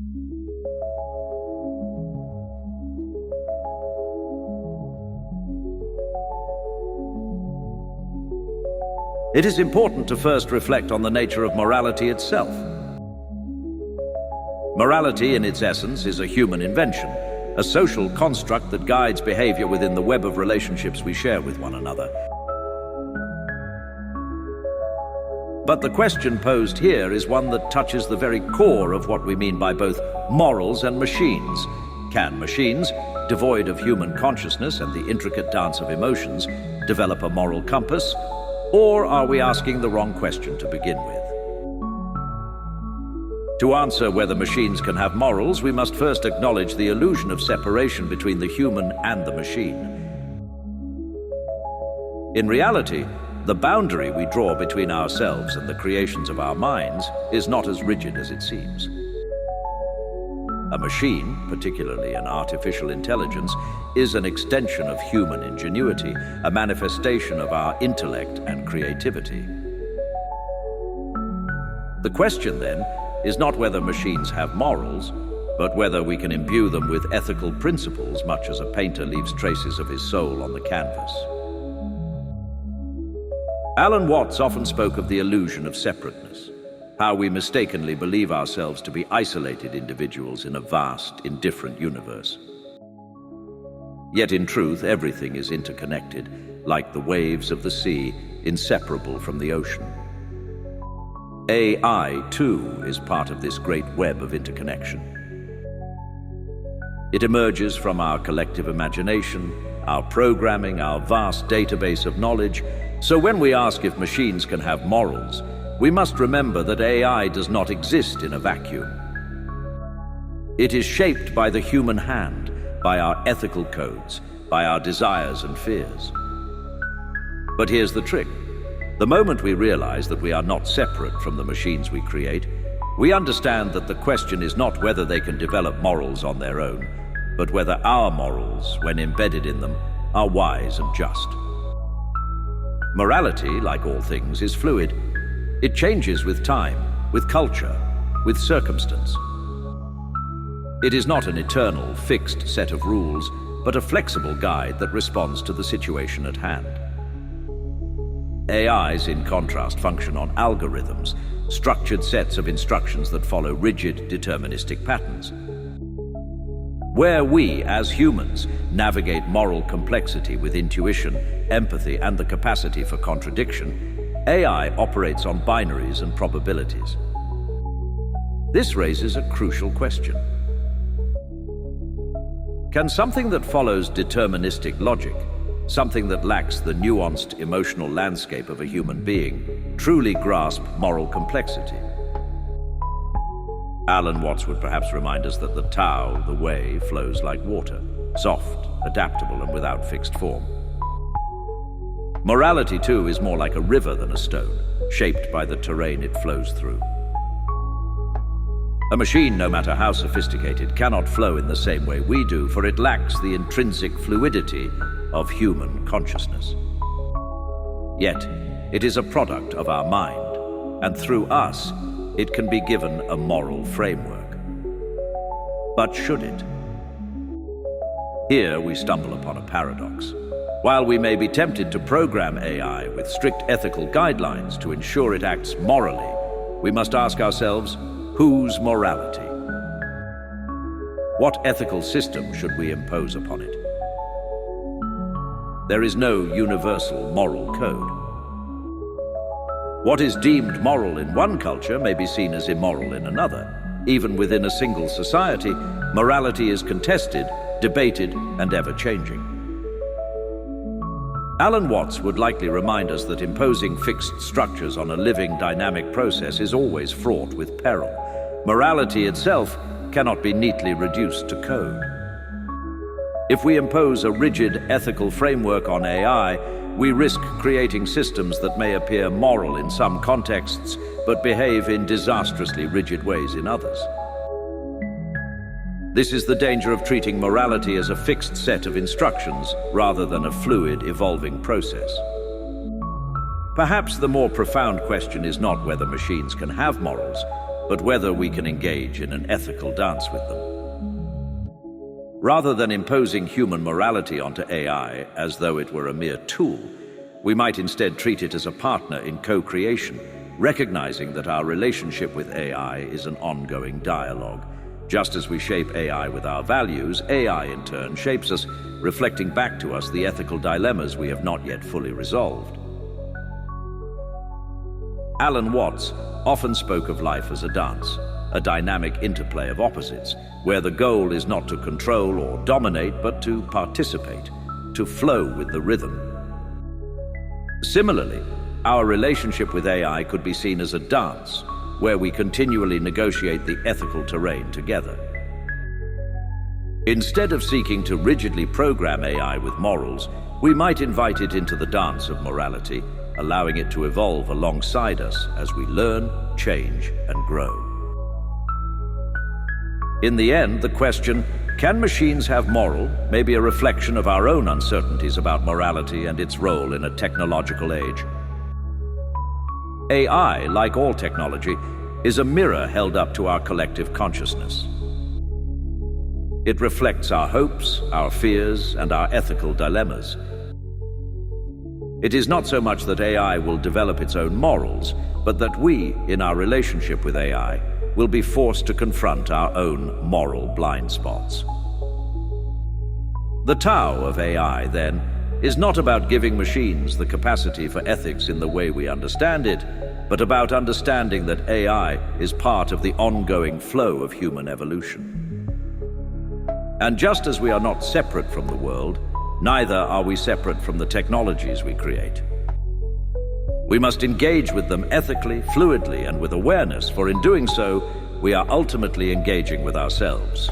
It is important to first reflect on the nature of morality itself. Morality, in its essence, is a human invention, a social construct that guides behavior within the web of relationships we share with one another. But the question posed here is one that touches the very core of what we mean by both morals and machines. Can machines, devoid of human consciousness and the intricate dance of emotions, develop a moral compass? Or are we asking the wrong question to begin with? To answer whether machines can have morals, we must first acknowledge the illusion of separation between the human and the machine. In reality, the boundary we draw between ourselves and the creations of our minds is not as rigid as it seems. A machine, particularly an artificial intelligence, is an extension of human ingenuity, a manifestation of our intellect and creativity. The question, then, is not whether machines have morals, but whether we can imbue them with ethical principles, much as a painter leaves traces of his soul on the canvas. Alan Watts often spoke of the illusion of separateness, how we mistakenly believe ourselves to be isolated individuals in a vast, indifferent universe. Yet in truth, everything is interconnected, like the waves of the sea, inseparable from the ocean. AI, too, is part of this great web of interconnection. It emerges from our collective imagination, our programming, our vast database of knowledge. So when we ask if machines can have morals, we must remember that AI does not exist in a vacuum. It is shaped by the human hand, by our ethical codes, by our desires and fears. But here's the trick. The moment we realize that we are not separate from the machines we create, we understand that the question is not whether they can develop morals on their own, but whether our morals, when embedded in them, are wise and just. Morality, like all things, is fluid. It changes with time, with culture, with circumstance. It is not an eternal, fixed set of rules, but a flexible guide that responds to the situation at hand. AIs, in contrast, function on algorithms, structured sets of instructions that follow rigid, deterministic patterns. Where we, as humans, navigate moral complexity with intuition, empathy, and the capacity for contradiction, AI operates on binaries and probabilities. This raises a crucial question. Can something that follows deterministic logic, something that lacks the nuanced emotional landscape of a human being, truly grasp moral complexity? Alan Watts would perhaps remind us that the Tao, the way, flows like water, soft, adaptable, and without fixed form. Morality, too, is more like a river than a stone, shaped by the terrain it flows through. A machine, no matter how sophisticated, cannot flow in the same way we do, for it lacks the intrinsic fluidity of human consciousness. Yet, it is a product of our mind, and through us, it can be given a moral framework. But should it? Here we stumble upon a paradox. While we may be tempted to program AI with strict ethical guidelines to ensure it acts morally, we must ask ourselves, whose morality? What ethical system should we impose upon it? There is no universal moral code. What is deemed moral in one culture may be seen as immoral in another. Even within a single society, morality is contested, debated, and ever-changing. Alan Watts would likely remind us that imposing fixed structures on a living, dynamic process is always fraught with peril. Morality itself cannot be neatly reduced to code. If we impose a rigid ethical framework on AI, we risk creating systems that may appear moral in some contexts, but behave in disastrously rigid ways in others. This is the danger of treating morality as a fixed set of instructions rather than a fluid, evolving process. Perhaps the more profound question is not whether machines can have morals, but whether we can engage in an ethical dance with them. Rather than imposing human morality onto AI as though it were a mere tool, we might instead treat it as a partner in co-creation, recognizing that our relationship with AI is an ongoing dialogue. Just as we shape AI with our values, AI in turn shapes us, reflecting back to us the ethical dilemmas we have not yet fully resolved. Alan Watts often spoke of life as a dance, a dynamic interplay of opposites, where the goal is not to control or dominate, but to participate, to flow with the rhythm. Similarly, our relationship with AI could be seen as a dance, where we continually negotiate the ethical terrain together. Instead of seeking to rigidly program AI with morals, we might invite it into the dance of morality, allowing it to evolve alongside us as we learn, change, and grow. In the end, the question, can machines have moral, may be a reflection of our own uncertainties about morality and its role in a technological age. AI, like all technology, is a mirror held up to our collective consciousness. It reflects our hopes, our fears, and our ethical dilemmas. It is not so much that AI will develop its own morals, but that we, in our relationship with AI, will be forced to confront our own moral blind spots. The Tao of AI, then, is not about giving machines the capacity for ethics in the way we understand it, but about understanding that AI is part of the ongoing flow of human evolution. And just as we are not separate from the world, neither are we separate from the technologies we create. We must engage with them ethically, fluidly, and with awareness, for in doing so, we are ultimately engaging with ourselves.